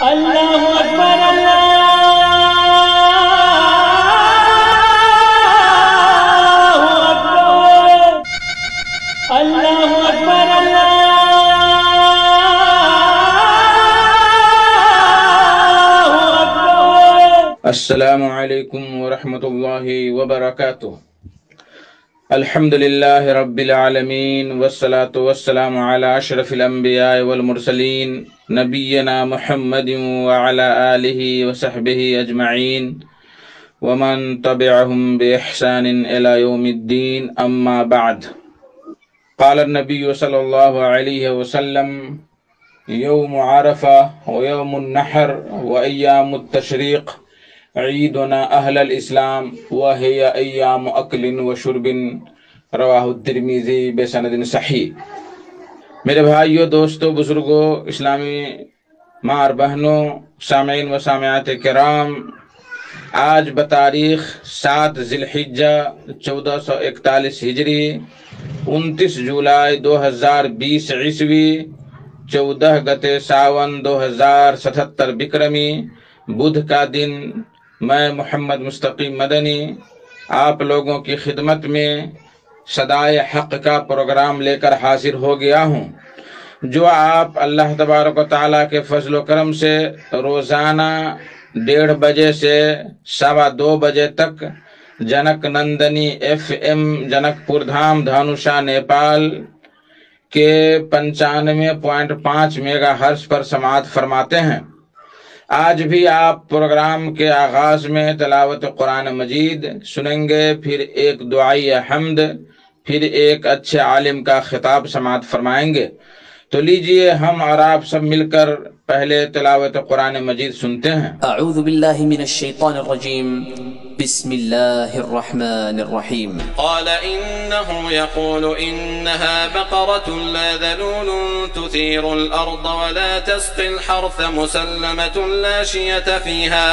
اللہ اکبر اللہ اکبر اللہ اکبر اللہ اکبر۔ السلام علیکم ورحمۃ اللہ وبرکاتہ۔ الحمد للہ رب العالمین والصلاة والسلام علی اشرف الانبیاء والمرسلین نبینا محمد وعلی آلہ وصحبہ اجمعین ومن تبعہم بإحسان الی یوم الدین، اما بعد۔ قال النبی صلی اللہ علیہ وسلم: یوم عرفہ ویوم النحر وایام التشریق عیدنا اہل الاسلام وہی ایام اکل و شرب، رواہ الترمذی بسند صحیح۔ میرے بھائیو، دوستو، بزرگوں، اسلامی ماں اور بہنوں، سامعین و سامعات کرام، آج بتاریخ 7 ذی الحجہ 1441 ہجری، 29 جولائی 2020 عیسوی، 14 گتے ساون 2077 بکرمی، بدھ کا دن، میں محمد مستقیم مدنی آپ لوگوں کی خدمت میں صدائے حق کا پروگرام لے کر حاضر ہو گیا ہوں، جو آپ اللہ تبارک و تعالیٰ کے فضل و کرم سے روزانہ 1:30 بجے سے 2:15 بجے تک جنک نندنی FM جنک پور دھام دھانوشا نیپال کے 95.5 میگا ہرٹز پر سماعت فرماتے ہیں۔ آج بھی آپ پروگرام کے آغاز میں تلاوت قرآن مجید سنیں گے، پھر ایک دعائی حمد، پھر ایک اچھے عالم کا خطاب سماعت فرمائیں گے۔ تو لیجئے ہم اور آپ سب مل کر پہلے تلاوت قرآن مجید سنتے ہیں۔ اعوذ باللہ من الشیطان الرجیم، بسم اللہ الرحمن الرحیم۔ قال إنه يقول إنها بقرة لا ذلول تثير الأرض ولا تسقي الحرث مسلمة لا شية فيها،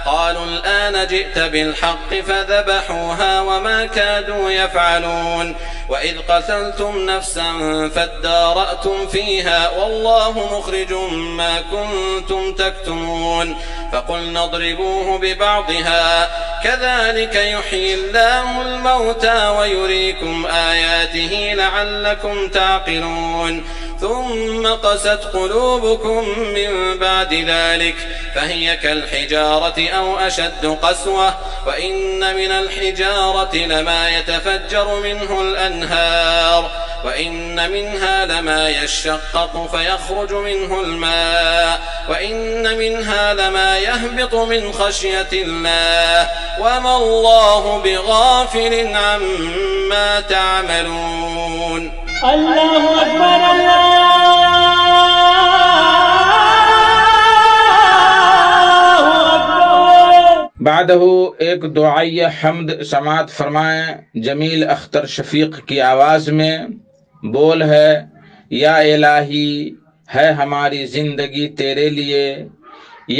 قالوا الآن جئت بالحق فذبحوها وما كادوا يفعلون، وإذ قتلتم نفسا فادارأتم فيها والله مخرج ما كنتم تكتمون، فقلنا اضربوه ببعضها كذلك يحيي الله الموتى ويريكم آياته لعلكم تعقلون، ثم قست قلوبكم من بعد ذلك فهي كالحجارة أو أشد قسوة، وإن من الحجارة لما يتفجر منه الأنهار، وإن منها لما يشقق فيخرج منه الماء، وإن منها لما يهبط من خشية الله وما الله بغافل عما تعملون۔ اللہ اکبر اللہ اکبر۔ بعدہ ایک دعائی حمد سماعت فرمائیں جمیل اختر شفیق کی آواز میں۔ بول ہے: یا الہی ہے ہماری زندگی تیرے لیے،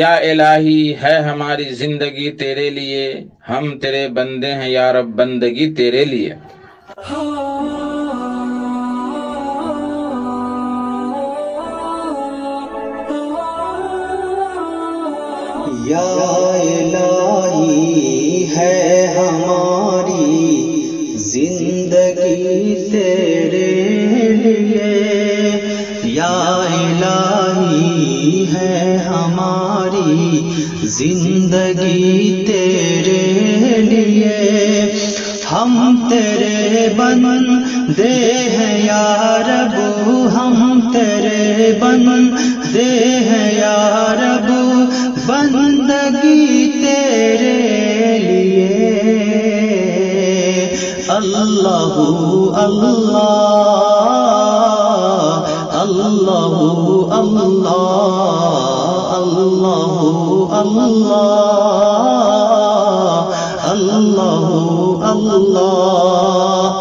یا الہی ہے ہماری زندگی تیرے لیے، ہم تیرے بندے ہیں یا رب، بندگی تیرے لیے۔ یا الہی ہے ہماری زندگی تیرے لیے، یا الہی ہے ہماری زندگی تیرے لیے، ہم تیرے بندے ہیں یا رب، ہم تیرے بندے ہیں یا رب، بندگی تیرے لیے۔ اللہ اللہ اللہ اللہ اللہ اللہ اللہ۔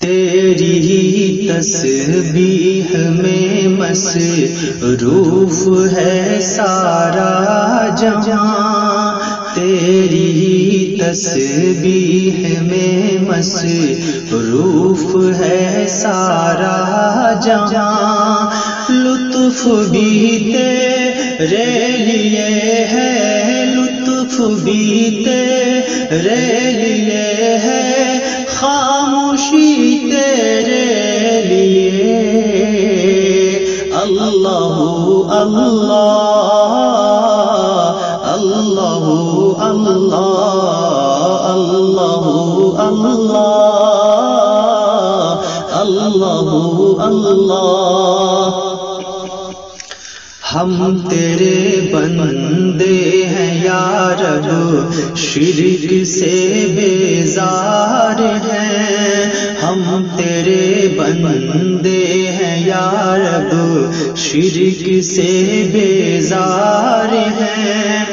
تیری تسبیح میں مصروف ہے سارا جہاں، تیری تسبیح میں مصروف ہے سارا جہاں، لطف لطف بھی تیرے لیے ہے، لطف بھی تیرے لیے ہے، خاموشی تیرے لیے۔ اللہ اللہ اللہ اللہ اللہ اللہ اللہ۔ ہم تیرے بندے ہیں یا رب، شرک سے بیزار ہیں، ہم تیرے بندے ہیں یا رب، شرک سے بیزار ہیں۔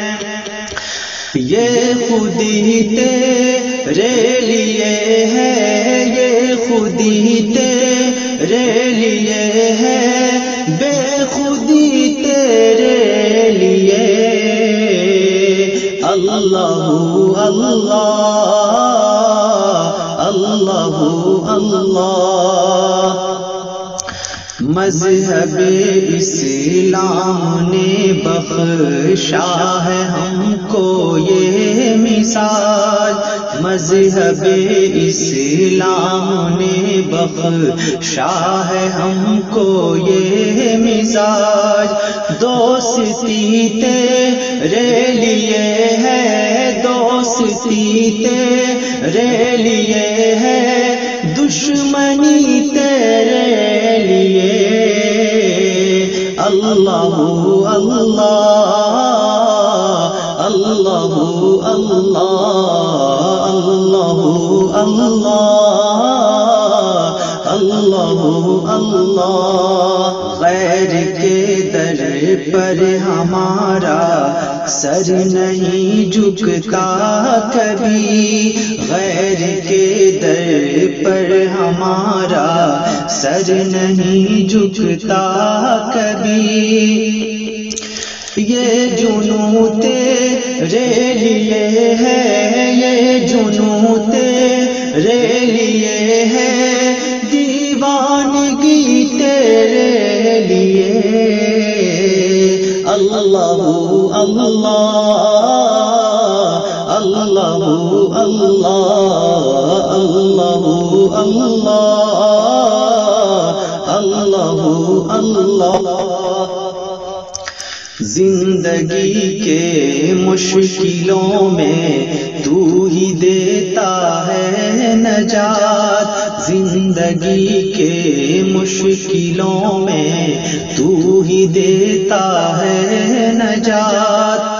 یہ خودی تیرے لیے ہے، یہ خودی تیرے لیے ہے، بے خودی تیرے لیے۔ اللہ اللہ اللہ اللہ۔ مذہب اسلام نے بخشا ہے ہم کو یہ مثال، مذہب اسلام نے بخشا ہے ہم کو یہ مزاج۔ دوستی تیرے لیے ہے، دوستی تیرے لیے ہے، دشمنی تیرے لیے۔ اللہ اللہ اللہ اللہ اللہ اللہ۔ غیر کے در پر ہمارا سر نہیں جھکتا کبھی، غیر کے در پر ہمارا سر نہیں جھکتا کبھی۔ یہ جنوں تیرے لیے ہے، یہ جنوں تیرے لیے ہے، دیوانگی تیرے لیے۔ اللہ اللہ اللہ اللہ اللہ اللہ۔ زندگی کے مشکلوں میں تو ہی دیتا ہے نجات، زندگی کے مشکلوں میں تو ہی دیتا ہے نجات۔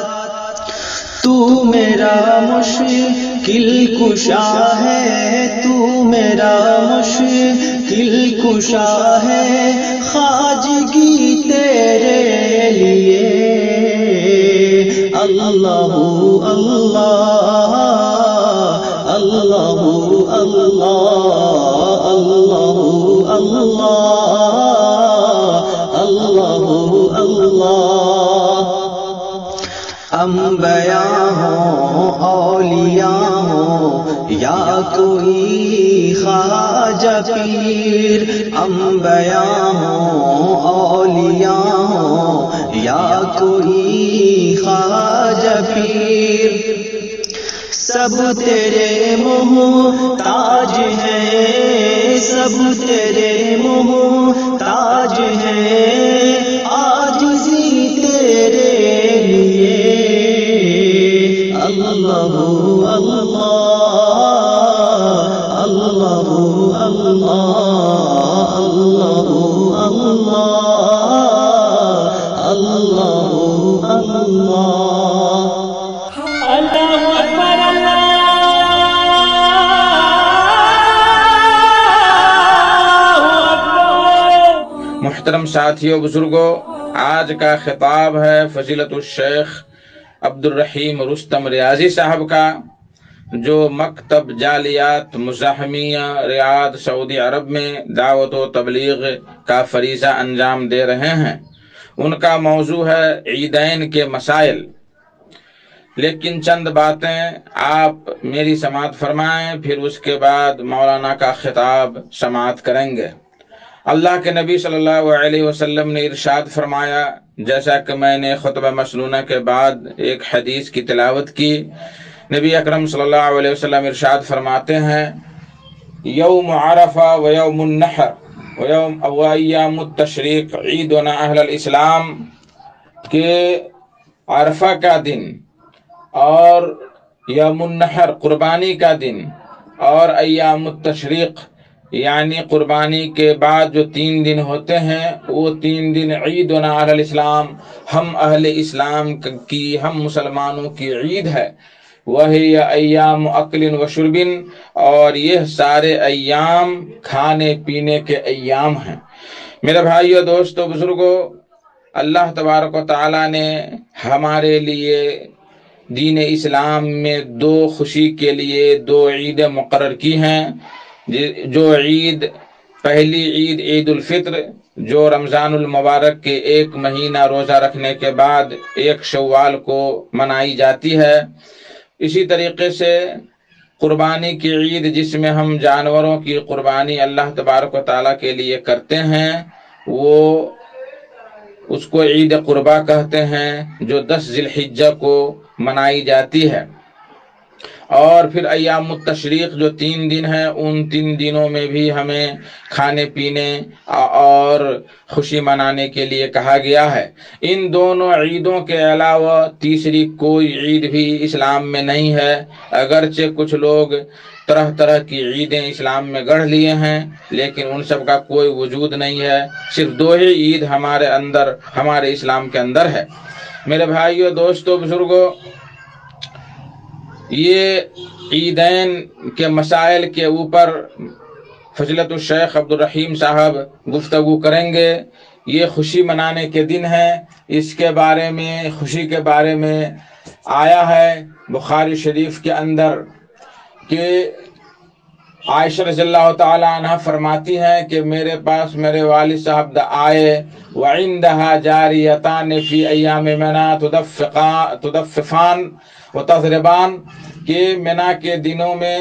تو میرا مشکل کشا ہے، تو میرا مشکل کشا ہے، خواجگی تیرے لیے۔ اللہ اللہ اللہ اللہ اللہ اللہ۔ انبیاء ہوں اولیاء ہوں یا کوئی خواجہ پیر، انبیاء ہوں اولیاء ہوں یا کوئی خواجہ پیر، سب تیرے محتاج ہیں، سب تیرے محتاج ہیں، عاجزی تیرے لیے۔ اللہ اللہ اللہ اللہ اللہ اللہ اکبر اللہ اکبر۔ محترم ساتھیوں بزرگوں، آج کا خطاب ہے فضیلت الشیخ عبدالرحیم رستم ریاضی صاحب کا، جو مکتب جالیات مزاحمیہ ریاض سعودی عرب میں دعوت و تبلیغ کا فریضہ انجام دے رہے ہیں۔ ان کا موضوع ہے عیدین کے مسائل، لیکن چند باتیں آپ میری سماعت فرمائیں، پھر اس کے بعد مولانا کا خطاب سماعت کریں گے۔ اللہ کے نبی صلی اللہ علیہ وسلم نے ارشاد فرمایا، جیسا کہ میں نے خطبہ مسنونہ کے بعد ایک حدیث کی تلاوت کی، نبی اکرم صلی اللہ علیہ وسلم ارشاد فرماتے ہیں، یوم عرفہ و یوم النحر و ایام التشریق عیدنا اہل الاسلام، کہ عرفہ کا دن اور یوم النحر قربانی کا دن اور ایام التشریق یعنی قربانی کے بعد جو 3 دن ہوتے ہیں، وہ 3 دن عیدنا اہل الاسلام، ہم اہل اسلام کی، ہم مسلمانوں کی عید ہے۔ وہی ایام اکل و شرب، اور یہ سارے ایام کھانے پینے کے ایام ہیں۔ میرے بھائیو، دوستو، بزرگوں، اللہ تبارک و تعالیٰ نے ہمارے لیے دین اسلام میں 2 خوشی کے لیے 2 عیدیں مقرر کی ہیں۔ جو عید، پہلی عید عید الفطر، جو رمضان المبارک کے 1 مہینہ روزہ رکھنے کے بعد 1 شوال کو منائی جاتی ہے۔ اسی طریقے سے قربانی کی عید، جس میں ہم جانوروں کی قربانی اللہ تبارک و تعالیٰ کے لیے کرتے ہیں، وہ اس کو عید قربا کہتے ہیں، جو 10 ذی الحجہ کو منائی جاتی ہے۔ اور پھر ایام التشریق جو 3 دن ہیں، ان 3 دنوں میں بھی ہمیں کھانے پینے اور خوشی منانے کے لیے کہا گیا ہے۔ ان دونوں عیدوں کے علاوہ تیسری کوئی عید بھی اسلام میں نہیں ہے، اگرچہ کچھ لوگ طرح طرح کی عیدیں اسلام میں گڑھ لیے ہیں، لیکن ان سب کا کوئی وجود نہیں ہے۔ صرف 2 ہی عید ہمارے اسلام کے اندر ہے۔ میرے بھائیو، دوستو، بزرگوں، یہ عیدین کے مسائل کے اوپر فضیلت الشیخ عبدالرحیم صاحب گفتگو کریں گے۔ یہ خوشی منانے کے دن ہے، اس کے بارے میں، خوشی کے بارے میں آیا ہے بخاری شریف کے اندر کہ عائشہ رضی اللہ تعالی عنہ فرماتی ہیں کہ میرے پاس میرے والد صاحب آئے، وعندها جاریتان فی ایام منا تدففان وتضربان، کہ منا کے دنوں میں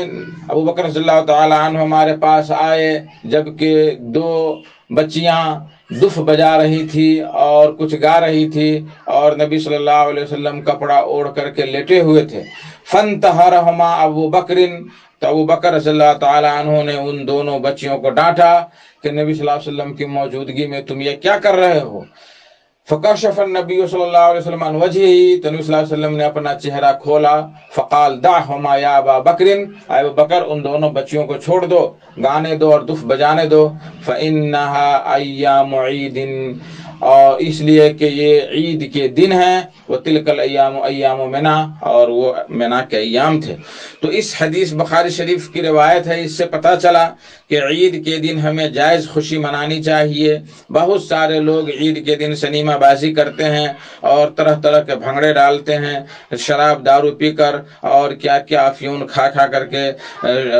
ابو بکر رضی اللہ تعالی عنہ ہمارے پاس آئے، جبکہ 2 بچیاں دف بجا رہی تھی اور کچھ گا رہی تھی، اور نبی صلی اللہ علیہ وسلم کپڑا اوڑھ کر کے لیٹے ہوئے تھے۔ فانتہرہما ابو بکر، تو ابو بکر رضی اللہ تعالی عنہ نے ان دونوں بچیوں کو ڈانٹا کہ نبی صلی اللہ علیہ وسلم کی موجودگی میں تم یہ کیا کر رہے ہو؟ فکشف النبی صلی اللہ علیہ وسلم عن وجہہ، تو نبی صلی اللہ علیہ وسلم نے اپنا چہرہ کھولا، فقال دعہما یا ابا بکر، اے ابو بکر ان دونوں بچیوں کو چھوڑ دو، گانے دو اور دف بجانے دو، فإنہا ایام عید، اور اس لیے کہ یہ عید کے دن ہیں، وہ تلک الایام ایام منا، اور وہ منا کے ایام تھے۔ تو اس حدیث بخاری شریف کی روایت ہے، اس سے پتہ چلا کہ عید کے دن ہمیں جائز خوشی منانی چاہیے۔ بہت سارے لوگ عید کے دن سنیما بازی کرتے ہیں اور طرح طرح کے بھنگڑے ڈالتے ہیں، شراب دارو پی کر اور کیا کیا افیون کھا کھا کر کے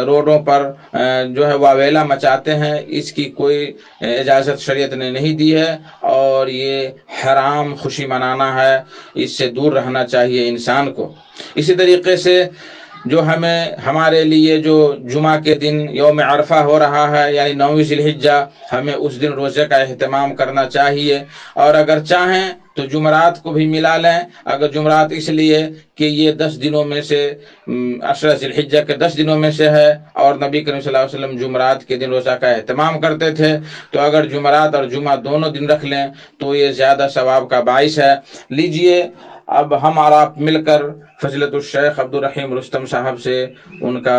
روڈوں پر جو ہے واویلا مچاتے ہیں۔ اس کی کوئی اجازت شریعت نے نہیں دی ہے، اور یہ حرام خوشی منانا ہے، اس سے دور رہنا چاہیے انسان کو۔ اسی طریقے سے جو ہمارے لیے جو جمعہ کے دن یوم عرفہ ہو رہا ہے، یعنی 9 ذی الحجہ، ہمیں اس دن روزے کا اہتمام کرنا چاہیے، اور اگر چاہیں تو جمعرات کو بھی ملا لیں۔ اگر جمعرات اس لیے کہ یہ 10 دنوں میں سے 10 ذی الحجہ کے 10 دنوں میں سے ہے، اور نبی کریم صلی اللہ علیہ وسلم جمعرات کے دن روزہ کا اہتمام کرتے تھے، تو اگر جمعرات اور جمعہ دونوں دن رکھ لیں تو یہ زیادہ ثواب کا باعث ہے۔ لیجئے اب ہم اور آپ مل کر فضیلت الشیخ عبدالرحیم رستم صاحب سے ان کا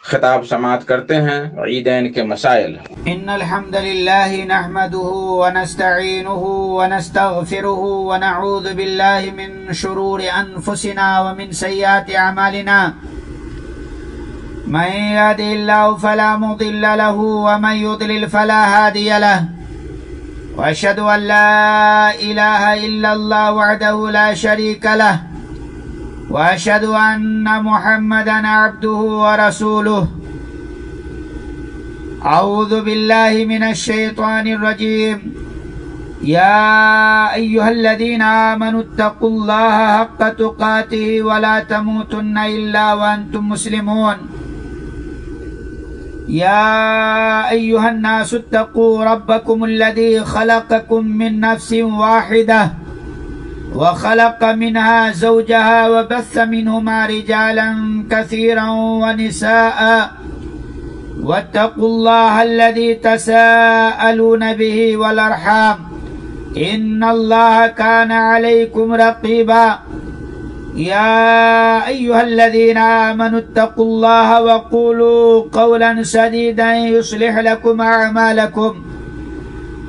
خطاب سماعت کرتے ہیں، عیدین کے مسائل۔ ان الحمد للہ نحمده ونستعینه ونستغفره ونعوذ باللہ من شرور انفسنا ومن سیئات اعمالنا، من يهده الله فلا مضل له ومن يضلل فلا هادي له، واشهد ان لا اله الا الله وحده لا شريك له، واشهد ان محمدا عبده ورسوله۔ اعوذ بالله من الشيطان الرجيم، يا ايها الذين آمنوا اتقوا الله حق تقاته ولا تموتن الا وانتم مسلمون۔ يا أيها الناس اتقوا ربكم الذي خلقكم من نفس واحدة وخلق منها زوجها وبث منهما رجالا كثيرا ونساء واتقوا الله الذي تساءلون به والأرحام إن الله كان عليكم رقيبا يا أيها الذين آمنوا اتقوا الله وقولوا قولا سديدا يصلح لكم أعمالكم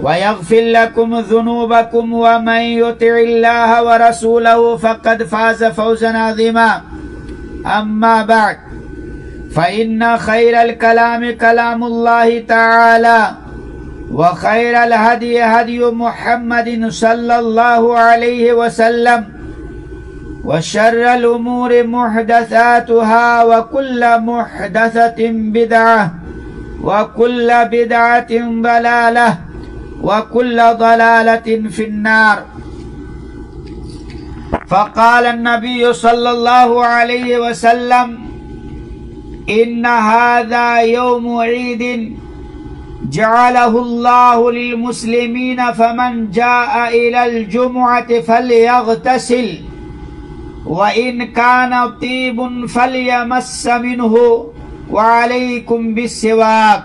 ويغفر لكم ذنوبكم ومن يطع الله ورسوله فقد فاز فوزا عظيما أما بعد فإن خير الكلام كلام الله تعالى وخير الهدي هدي محمد صلى الله عليه وسلم وشر الأمور محدثاتها وكل محدثة بدعة وكل بدعة ضلالة وكل ضلالة في النار. فقال النبي صلى الله عليه وسلم إن هذا يوم عيد جعله الله للمسلمين فمن جاء إلى الجمعة فليغتسل وإن كان طيب فليمس منه وعليكم بالسواك.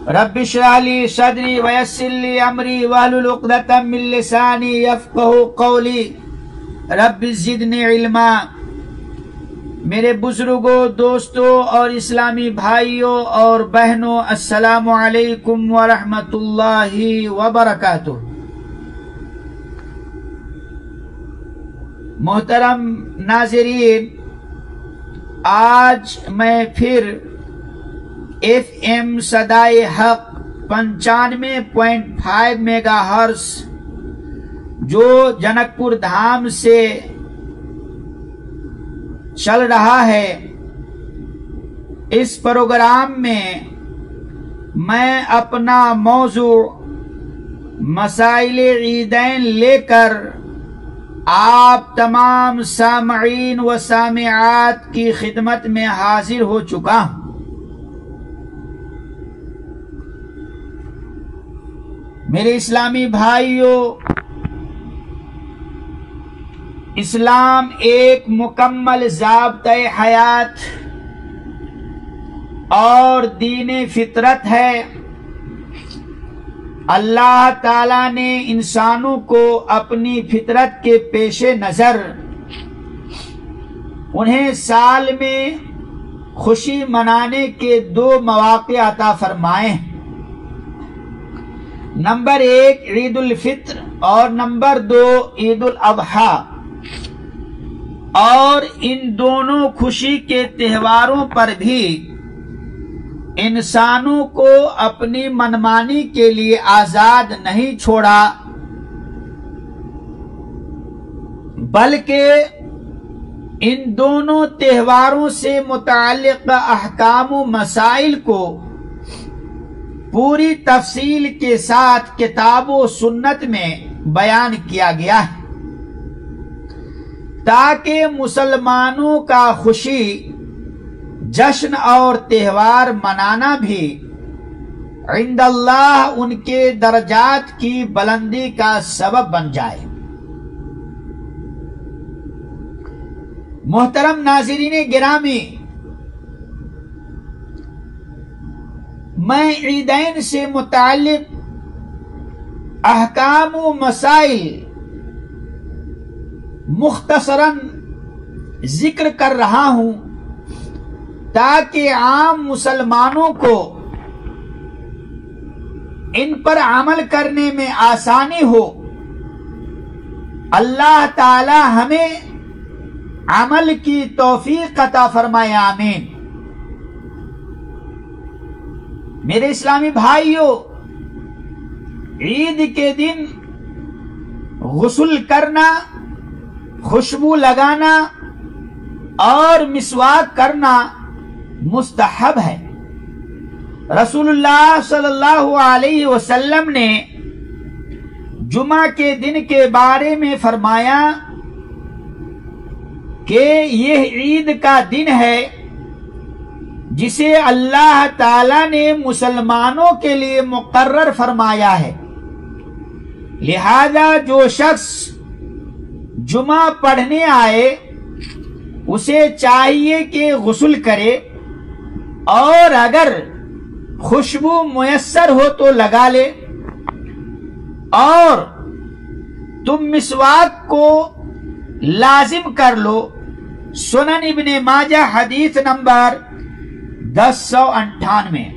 رب اشرح لي صدري ويسر لي أمري واحلل عقدة من لساني يفقهوا قولي رب زدني علما. میرے بزرگوں، دوستوں اور اسلامی بھائیوں اور بہنوں، السلام علیکم ورحمۃ اللہ وبرکاتہ. محترم ناظرین، آج میں پھر FM صدائے حق 95.5 میگا ہرٹز جو جنک پور دھام سے چل رہا ہے، اس پروگرام میں میں اپنا موضوع مسائل عیدین لے کر آپ تمام سامعین و سامعات کی خدمت میں حاضر ہو چکا ہوں. میرے اسلامی بھائیوں، اسلام ایک مکمل ضابطۂ حیات اور دین فطرت ہے. اللہ تعالیٰ نے انسانوں کو اپنی فطرت کے پیش نظر انہیں سال میں خوشی منانے کے 2 مواقع عطا فرمائے. نمبر 1 عید الفطر اور نمبر 2 عید الاضحیٰ. اور ان دونوں خوشی کے تہواروں پر بھی انسانوں کو اپنی منمانی کے لیے آزاد نہیں چھوڑا، بلکہ ان دونوں تہواروں سے متعلق احکام و مسائل کو پوری تفصیل کے ساتھ کتاب و سنت میں بیان کیا گیا ہے، تاکہ مسلمانوں کا خوشی، جشن اور تہوار منانا بھی عند اللہ ان کے درجات کی بلندی کا سبب بن جائے. محترم ناظرین گرامی، میں عیدین سے متعلق احکام و مسائل مختصراً ذکر کر رہا ہوں تاکہ عام مسلمانوں کو ان پر عمل کرنے میں آسانی ہو. اللہ تعالی ہمیں عمل کی توفیق عطا فرمائے، آمین. میرے اسلامی بھائیوں، عید کے دن غسل کرنا، خوشبو لگانا اور مسواک کرنا مستحب ہے. رسول اللہ صلی اللہ علیہ وسلم نے جمعہ کے دن کے بارے میں فرمایا کہ یہ عید کا دن ہے جسے اللہ تعالی نے مسلمانوں کے لیے مقرر فرمایا ہے۔ لہذا جو شخص جمعہ پڑھنے آئے اسے چاہیے کہ غسل کرے، اور اگر خوشبو میسر ہو تو لگا لے، اور تم مسواک کو لازم کر لو۔ سنن ابن ماجہ حدیث نمبر 1098۔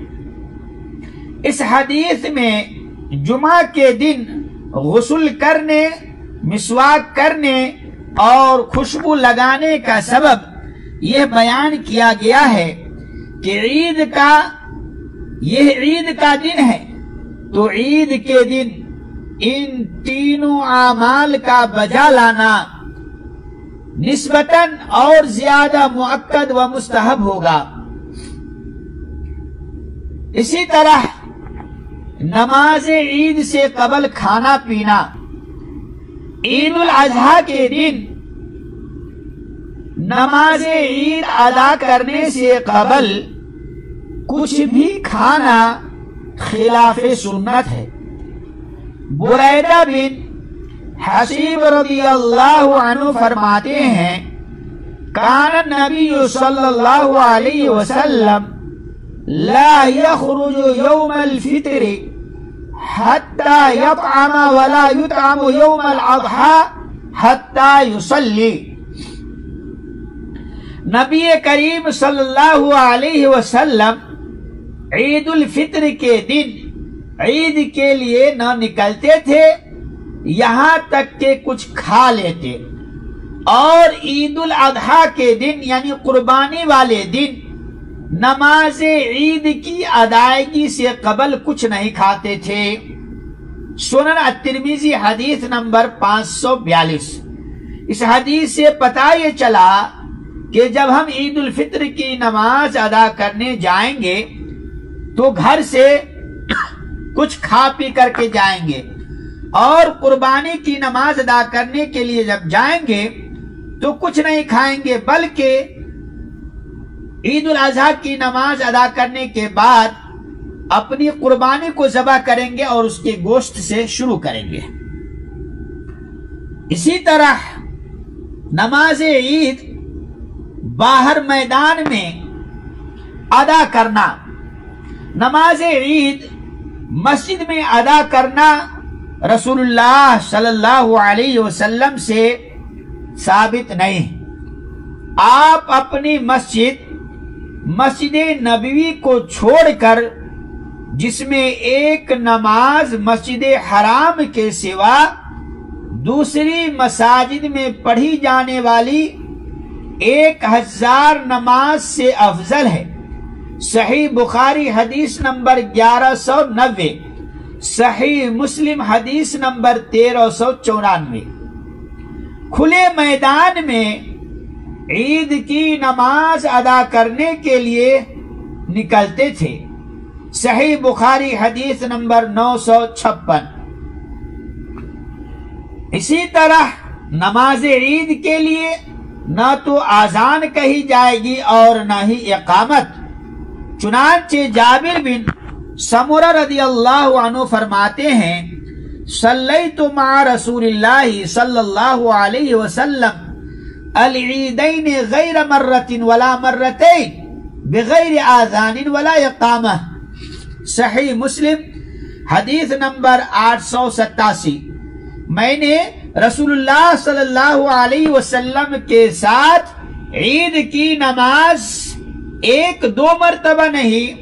اس حدیث میں جمعہ کے دن غسل کرنے، مسواک کرنے اور خوشبو لگانے کا سبب یہ بیان کیا گیا ہے کہ یہ عید کا دن ہے، تو عید کے دن ان تینوں اعمال کا بجا لانا نسبتاً اور زیادہ مؤکد و مستحب ہوگا۔ اسی طرح نماز عید سے قبل کھانا پینا، عید الاضحیٰ کے دن نماز عید ادا کرنے سے قبل کچھ بھی کھانا خلاف سنت ہے۔ بریدہ بن حصیب رضی اللہ عنہ فرماتے ہیں، کان النبی صلی اللہ علیہ وسلم لا يخرج يوم الفطر حتى يطعم ولا يطعم يوم الاضحى حتى يصلي۔ نبی کریم صلی اللہ علیہ وسلم عید الفطر کے دن عید کے لیے نہ نکلتے تھے یہاں تک کہ کچھ کھا لیتے، اور عید الاضحیٰ کے دن یعنی قربانی والے دن نماز عید کی ادائیگی سے قبل کچھ نہیں کھاتے تھے۔ سنن الترمذی حدیث نمبر 542۔ اس حدیث سے پتہ یہ چلا کہ جب ہم عید الفطر کی نماز ادا کرنے جائیں گے تو گھر سے کچھ کھا پی کر کے جائیں گے، اور قربانی کی نماز ادا کرنے کے لیے جب جائیں گے تو کچھ نہیں کھائیں گے، بلکہ عید الاضحیٰ کی نماز ادا کرنے کے بعد اپنی قربانی کو ذبح کریں گے اور اس کے گوشت سے شروع کریں گے۔ اسی طرح نماز عید باہر میدان میں ادا کرنا، نماز عید مسجد میں ادا کرنا رسول اللہ صلی اللہ علیہ وسلم سے ثابت نہیں۔ آپ اپنی مسجد نبوی کو چھوڑ کر، جس میں ایک نماز مسجد حرام کے سوا دوسری مساجد میں پڑھی جانے والی 1000 نماز سے افضل ہے۔ صحیح بخاری حدیث نمبر 1190، صحیح مسلم حدیث نمبر 1394۔ کھلے میدان میں عید کی نماز ادا کرنے کے لیے نکلتے تھے۔ صحیح بخاری حدیث نمبر 956۔ اسی طرح نماز عید کے لیے نہ تو اذان کہی جائے گی اور نہ ہی اقامت۔ چنانچہ جابر بن سمرہ رضی اللہ عنہ فرماتے ہیں، صلیت مع رسول اللہ صلی اللہ علیہ وسلم العیدین غیر مرۃ ولا مرتین بغیر آذان ولا اقامہ۔ صحیح مسلم حدیث نمبر 887۔ میں نے رسول اللہ صلی اللہ علیہ وسلم کے ساتھ عید کی نماز 1-2 مرتبہ نہیں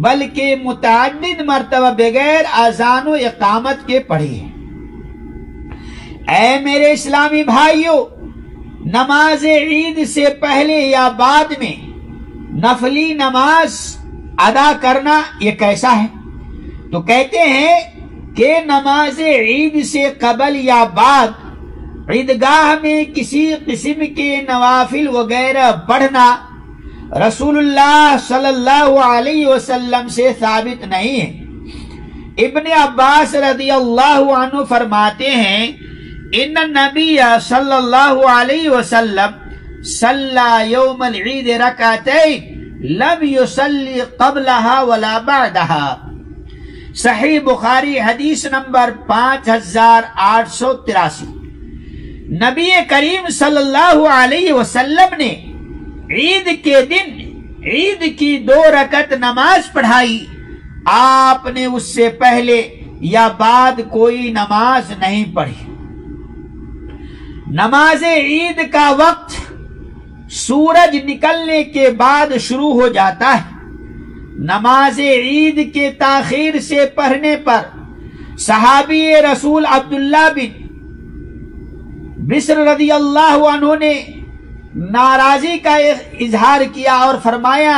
بلکہ متعدد مرتبہ بغیر اذان و اقامت کے پڑھی ہے۔ اے میرے اسلامی بھائیوں، نماز عید سے پہلے یا بعد میں نفلی نماز ادا کرنا یہ کیسا ہے؟ تو کہتے ہیں کہ نماز عید سے قبل یا بعد عیدگاہ میں کسی قسم کے نوافل وغیرہ پڑھنا رسول اللہ صلی اللہ علیہ وسلم سے ثابت نہیں ہے۔ ابن عباس رضی اللہ عنہ فرماتے ہیں، ان النبی صلی اللہ علیہ وسلم صلی یوم العید رکعتین لم يصلي قبلها ولا بعدها۔ صحیح بخاری حدیث نمبر 5883۔ نبی کریم صلی اللہ علیہ وسلم نے عید کے دن عید کی 2 رکعت نماز پڑھائی، آپ نے اس سے پہلے یا بعد کوئی نماز نہیں پڑھی۔ نماز عید کا وقت سورج نکلنے کے بعد شروع ہو جاتا ہے۔ نماز عید کے تاخیر سے پڑھنے پر صحابی رسول عبداللہ بن بسر رضی اللہ عنہ نے ناراضی کا اظہار کیا اور فرمایا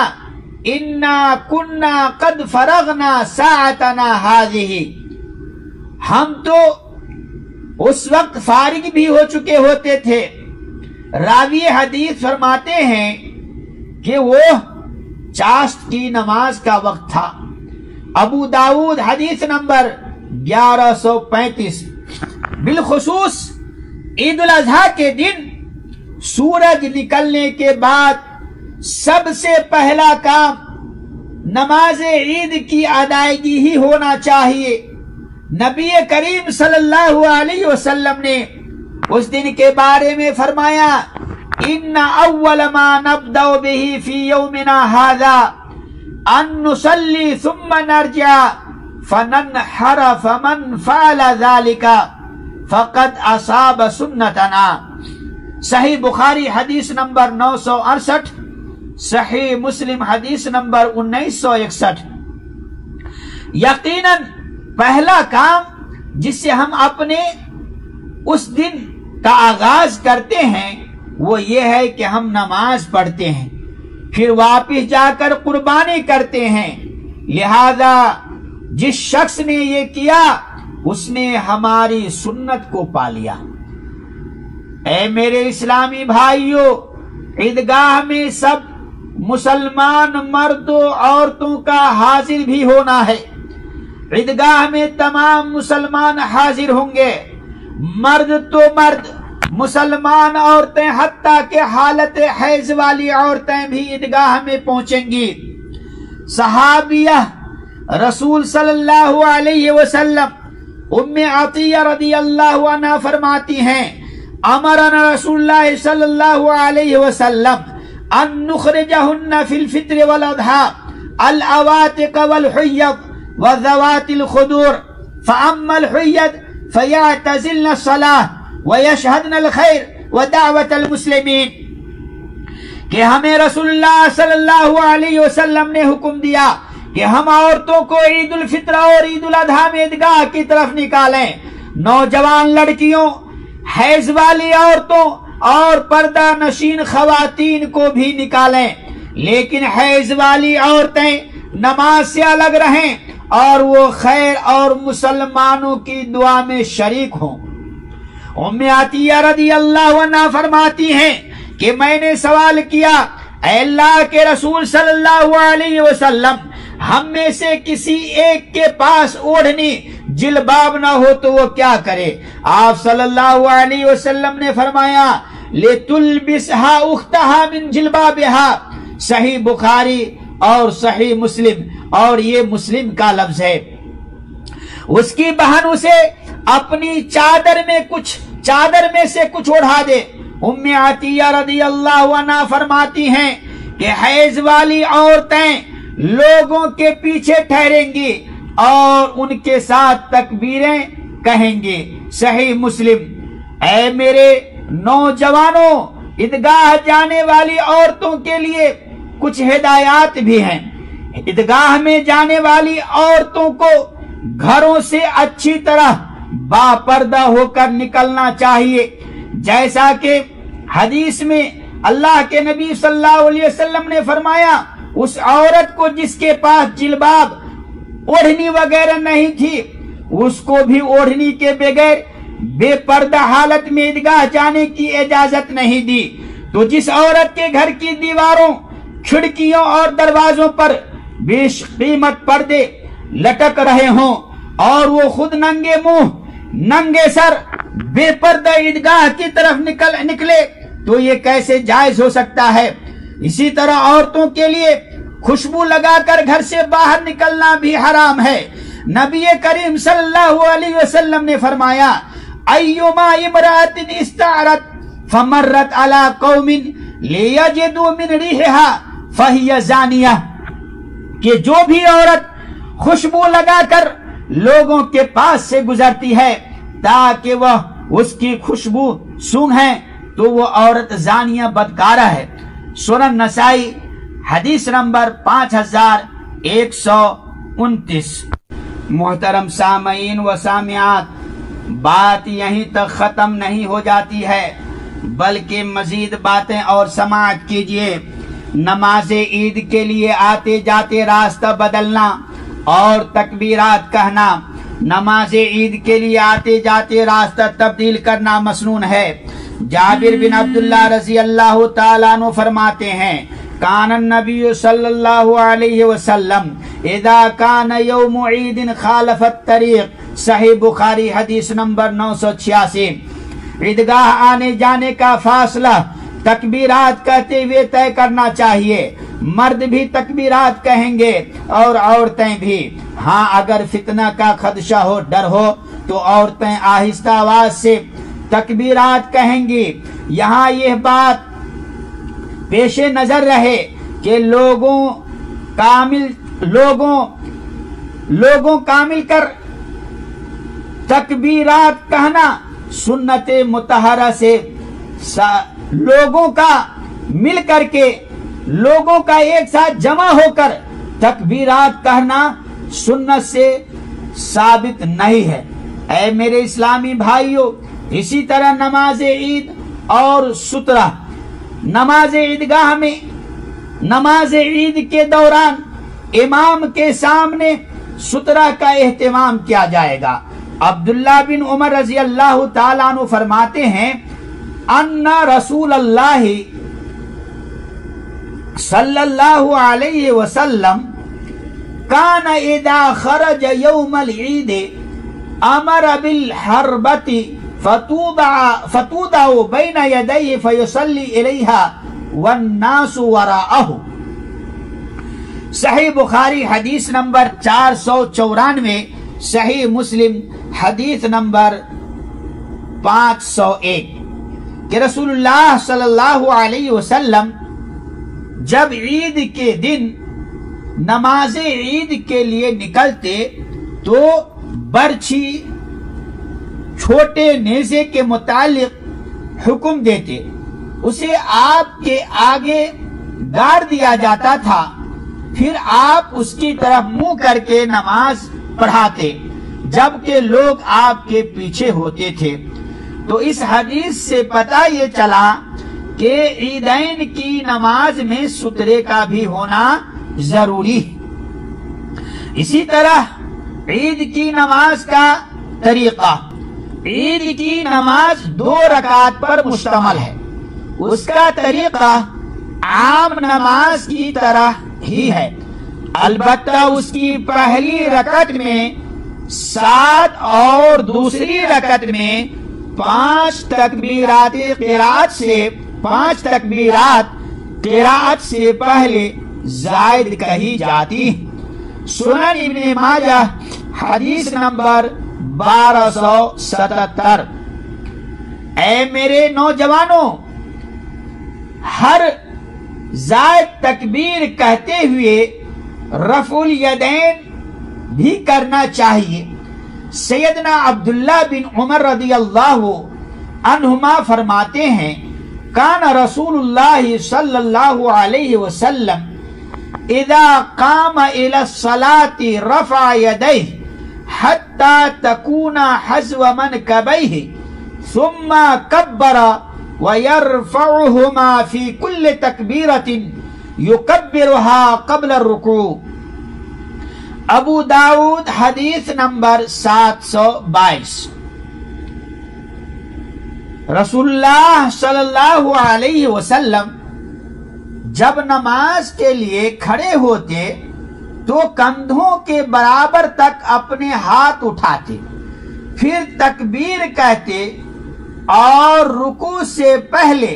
انا کنا قد فرغنا ساعتنا هذه، ہم تو اس وقت فارغ بھی ہو چکے ہوتے تھے۔ راوی حدیث فرماتے ہیں کہ وہ چاشت کی نماز کا وقت تھا۔ ابو داؤد حدیث نمبر 1135۔ بالخصوص عید الاضحیٰ کے دن سورج نکلنے کے بعد سب سے پہلا کام نماز عید کی ادائیگی ہی ہونا چاہیے۔ نبی کریم صلی اللہ علیہ وسلم نے اس دن کے بارے میں فرمایا ان اول ما نبدأ به في يومنا هذا ان نصلي ثم نرجع فننحر فمن فعل ذلك فقد اصاب سنتنا۔ صحیح بخاری حدیث نمبر 968، صحیح مسلم حدیث نمبر 1961۔ یقیناً پہلا کام جس سے ہم اپنے اس دن کا آغاز کرتے ہیں وہ یہ ہے کہ ہم نماز پڑھتے ہیں، پھر واپس جا کر قربانی کرتے ہیں۔ لہذا جس شخص نے یہ کیا اس نے ہماری سنت کو پا لیا۔ اے میرے اسلامی بھائیوں، عیدگاہ میں سب مسلمان مرد و عورتوں کا حاضر بھی ہونا ہے۔ عیدگاہ میں تمام مسلمان حاضر ہوں گے، مرد تو مرد، مسلمان عورتیں حتیٰ کہ حالت حیض والی عورتیں بھی عیدگاہ میں پہنچیں گی۔ صحابیہ رسول صلی اللہ علیہ وسلم ام عطیہ رضی اللہ عنہ فرماتی ہیں امرنا رسول اللہ صلی اللہ علیہ وسلم ان نخرجہن فی الفطر والاضحى العواتق والحیض وذوات الخدور فاما الحیض فیعتزلن الصلاة ویشہدن الخیر ودعوت المسلمین، کہ ہمیں رسول اللہ صلی اللہ علیہ وسلم نے حکم دیا کہ ہم عورتوں کو عید الفطر اور عید الاضحیٰ میں عیدگاہ کی طرف نکالیں۔ نوجوان لڑکیوں، حیض والی عورتوں اور پردہ نشین خواتین کو بھی نکالیں، لیکن حیض والی عورتیں نماز سے الگ رہیں اور وہ خیر اور مسلمانوں کی دعا میں شریک ہوں۔ ام عطیہ رضی اللہ عنہ فرماتی ہیں کہ میں نے سوال کیا اے اللہ کے رسول صلی اللہ علیہ وسلم، ہم میں سے کسی ایک کے پاس اوڑھنی جلباب نہ ہو تو وہ کیا کرے؟ آپ صلی اللہ علیہ وسلم نے فرمایا لِتُلْبِسْهَا أُخْتَهَا مِنْ جِلْبَابِهَا، صحیح بخاری اور صحیح مسلم، اور یہ مسلم کا لفظ ہے۔ اس کی بہن اسے اپنی چادر میں سے کچھ اڑا دے۔ ام عطیہ رضی اللہ عنہ فرماتی ہیں کہ حیض والی عورتیں لوگوں کے پیچھے ٹھہریں گی اور ان کے ساتھ تکبیریں کہیں گے۔ صحیح مسلم۔ اے میرے نوجوانوں، عیدگاہ جانے والی عورتوں کے لیے کچھ ہدایات بھی ہیں۔ عیدگاہ میں جانے والی عورتوں کو گھروں سے اچھی طرح باپردہ ہو کر نکلنا چاہیے، جیسا کہ حدیث میں اللہ کے نبی صلی اللہ علیہ وسلم نے فرمایا اس عورت کو جس کے پاس جلباب اوڑھنی وغیرہ نہیں تھی، اس کو بھی اوڑھنی کے بغیر بے پردہ حالت میں عیدگاہ جانے کی اجازت نہیں دی۔ تو جس عورت کے گھر کی دیواروں، کھڑکیوں اور دروازوں پر بیش قیمت پردے لٹک رہے ہوں اور وہ خود ننگے منہ ننگے سر بے پردہ عیدگاہ کی طرف نکلے تو یہ کیسے جائز ہو سکتا ہے؟ اسی طرح عورتوں کے لیے خوشبو لگا کر گھر سے باہر نکلنا بھی حرام ہے۔ نبی کریم صلی اللہ علیہ وسلم نے فرمایا ایما امرأۃ استعرت فمرت علی قوم لیجدوا من ریحها فہی زانیہ، کہ جو بھی عورت خوشبو لگا کر لوگوں کے پاس سے گزرتی ہے تاکہ وہ اس کی خوشبو سونگھیں تو وہ عورت زانیہ بدکارہ ہے۔ سنن نسائی حدیث نمبر 5129۔ محترم سامعین و سامعات، بات یہیں تک ختم نہیں ہو جاتی ہے بلکہ مزید باتیں اور سماعت کیجئے۔ نماز عید کے لیے آتے جاتے راستہ بدلنا اور تکبیرات کہنا، نماز عید کے لیے آتے جاتے راستہ تبدیل کرنا مسنون ہے۔ جابر بن عبداللہ رضی اللہ تعالیٰ عنہ فرماتے ہیں کان النبی صلی اللہ علیہ وسلم اذا کان یوم عید خالف الطریق، صحیح بخاری حدیث نمبر 986۔ عیدگاہ آنے جانے کا فاصلہ تکبیرات کہتے ہوئے طے کرنا چاہیے۔ مرد بھی تکبیرات کہیں گے اور عورتیں بھی۔ ہاں اگر فتنہ کا خدشہ ہو، ڈر ہو، تو عورتیں آہستہ آواز سے تکبیرات کہیں گی۔ یہاں یہ بات پیش نظر رہے کہ لوگوں کامل کر تکبیرات کہنا سنت مطہرہ سے، لوگوں کا مل کر کے، لوگوں کا ایک ساتھ جمع ہو کر تکبیرات کہنا سنت سے ثابت نہیں ہے۔ اے میرے اسلامی بھائیوں، اسی طرح نماز عید اور سترہ، نماز عیدگاہ میں نماز عید کے دوران امام کے سامنے سترہ کا اہتمام کیا جائے گا۔ عبداللہ بن عمر رضی اللہ تعالیٰ عنہ فرماتے ہیں ان رسول اللہ صلی اللہ علیہ وسلم کان اذا خرج یوم العید امر بالحربۃ فتوضع بین یدیہ فیصلی الیہا والناس وراءہ، صحیح بخاری حدیث نمبر 494، صحیح مسلم حدیث نمبر 501، کہ رسول اللہ صلی اللہ علیہ وسلم جب عید کے دن نماز عید کے لیے نکلتے تو برچھی چھوٹے نیزے کے متعلق حکم دیتے، اسے آپ کے آگے گاڑ دیا جاتا تھا، پھر آپ اس کی طرف منہ کر کے نماز پڑھاتے جبکہ لوگ آپ کے پیچھے ہوتے تھے۔ تو اس حدیث سے پتہ یہ چلا کہ عیدین کی نماز میں سترے کا بھی ہونا ضروری ہے۔ اسی طرح عید کی نماز کا طریقہ، عید کی نماز 2 رکعت پر مشتمل ہے۔ اس کا طریقہ عام نماز کی طرح ہی ہے، البتہ اس کی پہلی رکعت میں 7 اور دوسری رکعت میں 5 تکبیرات قرات سے 5 تکبیرات قرات سے پہلے زائد کہی جاتی ہیں۔ سنن ابن ماجہ حدیث نمبر 1277۔ اے میرے نوجوانوں، ہر زائد تکبیر کہتے ہوئے رفع الیدین بھی کرنا چاہیے۔ سیدنا عبداللہ بن عمر رضی اللہ عنہما فرماتے ہیں کان رسول اللہ صلی اللہ علیہ وسلم اذا قام الى الصلاة رفع يديه حتى تكون حذو منكبيه ثم كبر ويرفعهما في كل تكبيرة يكبرها قبل الركوع۔ ابو داؤد حدیث نمبر 722۔ رسول اللہ صلی اللہ علیہ وسلم جب نماز کے لیے کھڑے ہوتے تو کندھوں کے برابر تک اپنے ہاتھ اٹھاتے، پھر تکبیر کہتے اور رکوع سے پہلے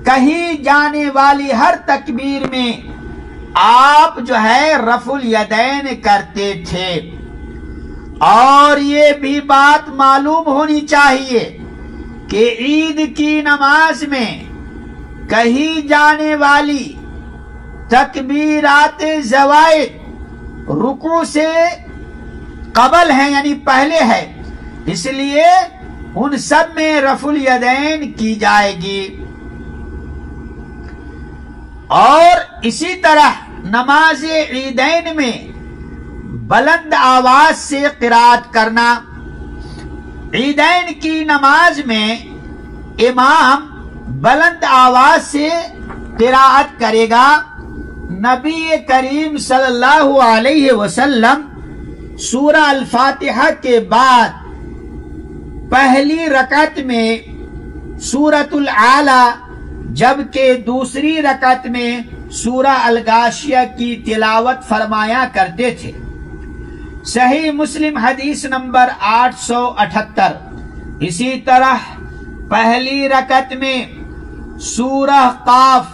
کہی جانے والی ہر تکبیر میں آپ جو ہے رفع الیدین کرتے تھے۔ اور یہ بھی بات معلوم ہونی چاہیے کہ عید کی نماز میں کہی جانے والی تکبیرات زوائد رکوع سے قبل ہیں، یعنی پہلے ہے، اس لیے ان سب میں رفع الیدین کی جائے گی۔ اور اسی طرح نماز عیدین میں بلند آواز سے قرات کرنا۔ عیدین کی نماز میں امام بلند آواز سے قرات کرے گا۔ نبی کریم صلی اللہ علیہ وسلم سورہ الفاتحہ کے بعد پہلی رکعت میں سورۃ الاعلی جبکہ دوسری رکعت میں سورہ الغاشیہ کی تلاوت فرمایا کرتے تھے۔ صحیح مسلم حدیث نمبر 878۔ اسی طرح پہلی رکعت میں سورہ قاف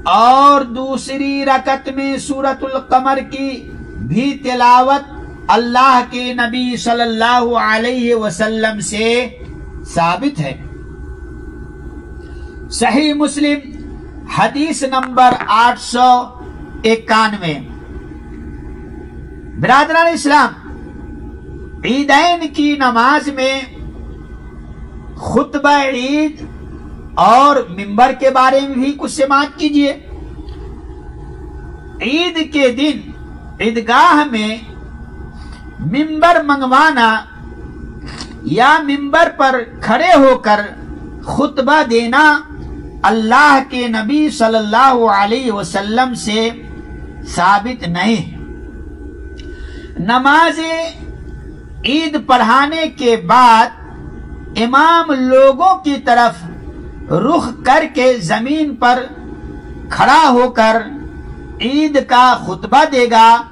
اور دوسری رکعت میں سورۃ القمر کی بھی تلاوت اللہ کے نبی صلی اللہ علیہ وسلم سے ثابت ہے۔ صحیح مسلم حدیث نمبر 891۔ برادران اسلام، عیدین کی نماز میں خطبہ عید اور منبر کے بارے میں بھی کچھ سماعت کیجئے۔ عید کے دن عیدگاہ میں منبر منگوانا یا منبر پر کھڑے ہو کر خطبہ دینا اللہ کے نبی صلی اللہ علیہ وسلم سے ثابت نہیں۔ نماز عید پڑھانے کے بعد امام لوگوں کی طرف رخ کر کے زمین پر کھڑا ہو کر عید کا خطبہ دے گا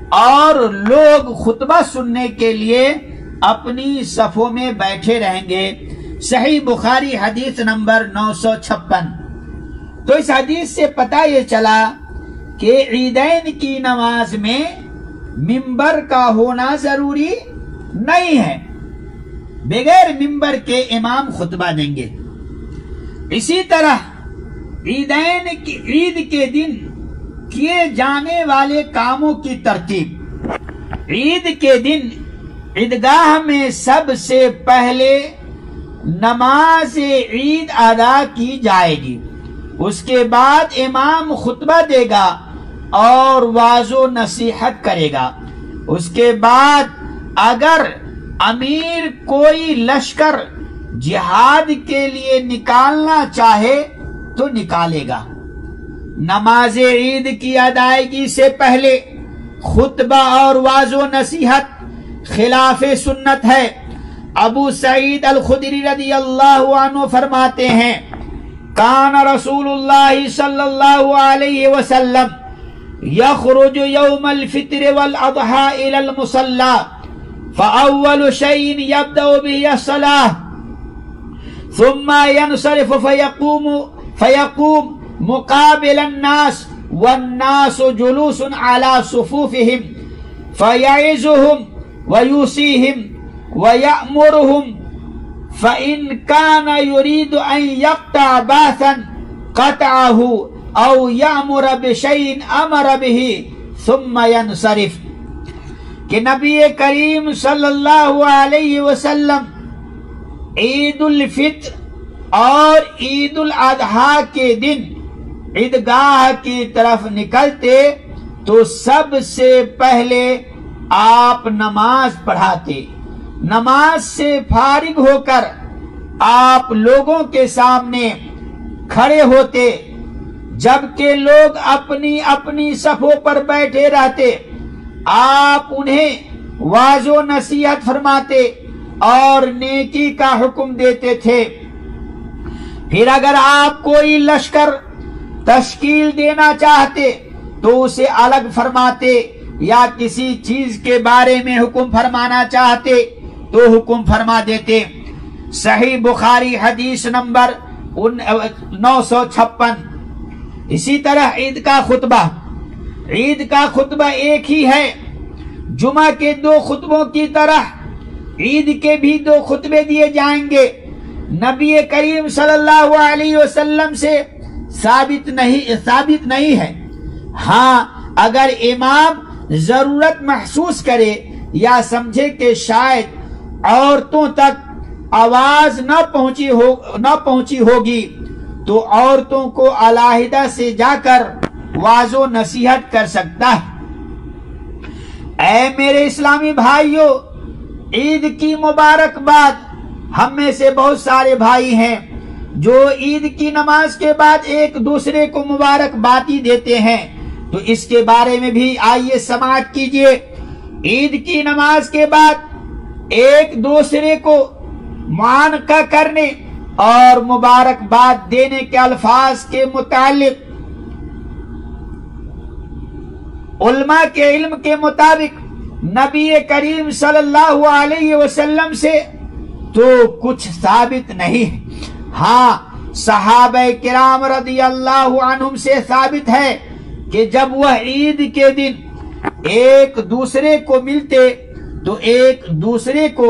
اور لوگ خطبہ سننے کے لیے اپنی صفوں میں بیٹھے رہیں گے۔ صحیح بخاری حدیث نمبر 956۔ تو اس حدیث سے پتہ یہ چلا کہ عیدین کی نماز میں منبر کا ہونا ضروری نہیں ہے، بغیر منبر کے امام خطبہ دیں گے۔ اسی طرح عید کے دن کیے جانے والے کاموں کی ترتیب۔ عید کے دن عیدگاہ میں سب سے پہلے نماز عید ادا کی جائے گی، اس کے بعد امام خطبہ دے گا اور واعظ و نصیحت کرے گا۔ اس کے بعد اگر امیر کوئی لشکر جہاد کے لیے نکالنا چاہے تو نکالے گا۔ نماز عید کی ادائیگی سے پہلے خطبہ اور واعظ و نصیحت خلاف سنت ہے۔ ابو سعید الخدری رضی اللہ عنہ فرماتے ہیں، کان رسول اللہ صلی اللہ علیہ وسلم یخرج یوم الفطر والاضحى الى المصلى فاول شيء يبدأ به الصلاة ثم ينصرف فيقوم مقابل الناس والناس جلوس على صفوفهم فيعظهم ويوصيهم ويأمرهم فإن كان يريد أن يقطع بعثا قطعه أو يأمر بشيء أمر به ثم ينصرف۔ کہ نبی کریم صلی اللہ علیہ وسلم عید الفطر اور عید الاضحیٰ کے دن عیدگاہ کی طرف نکلتے تو سب سے پہلے آپ نماز پڑھاتے۔ نماز سے فارغ ہو کر آپ لوگوں کے سامنے کھڑے ہوتے، جبکہ لوگ اپنی اپنی صفوں پر بیٹھے رہتے۔ آپ انہیں واعظ و نصیحت فرماتے اور نیکی کا حکم دیتے تھے۔ پھر اگر آپ کوئی لشکر تشکیل دینا چاہتے تو اسے الگ فرماتے، یا کسی چیز کے بارے میں حکم فرمانا چاہتے تو حکم فرما دیتے۔ صحیح بخاری حدیث نمبر 956۔ اسی طرح عید کا خطبہ عید کا خطبہ ایک ہی ہے، جمعہ کے 2 خطبوں کی طرح عید کے بھی 2 خطبے دیے جائیں گے۔ نبی کریم صلی اللہ علیہ وسلم سے ثابت نہیں ہے۔ ہاں اگر امام ضرورت محسوس کرے یا سمجھے کہ شاید عورتوں تک آواز نہ پہنچی ہوگی تو عورتوں کو علیحدہ سے جا کر واعظ و نصیحت کر سکتا ہے۔ اے میرے اسلامی بھائیوں، عید کی مبارکباد۔ ہم میں سے بہت سارے بھائی ہیں جو عید کی نماز کے بعد ایک دوسرے کو مبارکبادی دیتے ہیں، تو اس کے بارے میں بھی آئیے سماعت کیجئے۔ عید کی نماز کے بعد ایک دوسرے کو معانقہ کرنے اور مبارکباد دینے کے الفاظ کے متعلق علماء کے علم کے مطابق نبی کریم صلی اللہ علیہ وسلم سے تو کچھ ثابت نہیں۔ ہاں صحابہ کرام رضی اللہ عنہم سے ثابت ہے کہ جب وہ عید کے دن ایک دوسرے کو ملتے تو ایک دوسرے کو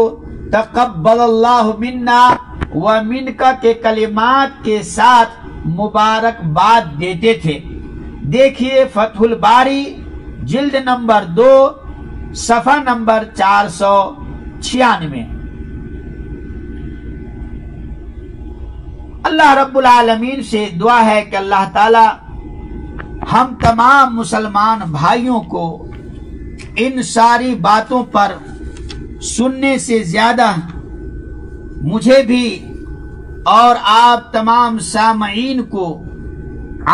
تقبل اللہ منا و منکا کے کلمات کے ساتھ مبارکباد دیتے تھے۔ دیکھیے فتح الباری جلد نمبر 2 صفحہ نمبر 496۔ اللہ رب العالمین سے دعا ہے کہ اللہ تعالی ہم تمام مسلمان بھائیوں کو ان ساری باتوں پر سننے سے زیادہ مجھے بھی اور آپ تمام سامعین کو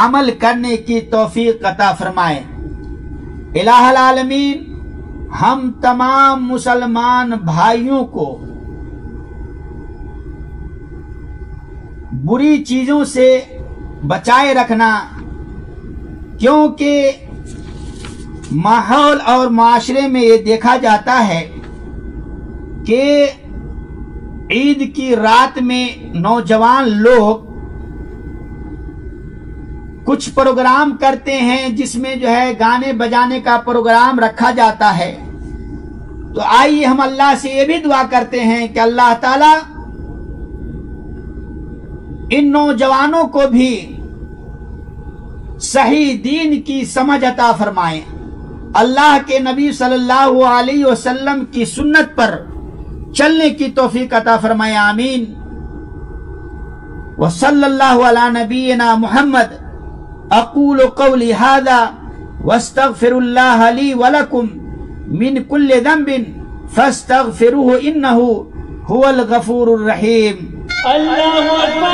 عمل کرنے کی توفیق عطا فرمائے۔ الہ العالمین ہم تمام مسلمان بھائیوں کو بری چیزوں سے بچائے رکھنا، کیونکہ ماحول اور معاشرے میں یہ دیکھا جاتا ہے کہ عید کی رات میں نوجوان لوگ کچھ پروگرام کرتے ہیں جس میں جو ہے گانے بجانے کا پروگرام رکھا جاتا ہے۔ تو آئیے ہم اللہ سے یہ بھی دعا کرتے ہیں کہ اللہ تعالی ان نوجوانوں کو بھی صحیح دین کی سمجھ عطا فرمائیں، اللہ کے نبی صلی اللہ علیہ وسلم کی سنت پر چلنے کی توفیق عطا فرمائے، آمین۔ وصلی اللہ علی نبینا محمد۔ اقول قولی ھذا واستغفر اللہ لی ولکم من کل ذنب فاستغفروہ انہ هو الغفور الرحیم۔ اللہ اکبر۔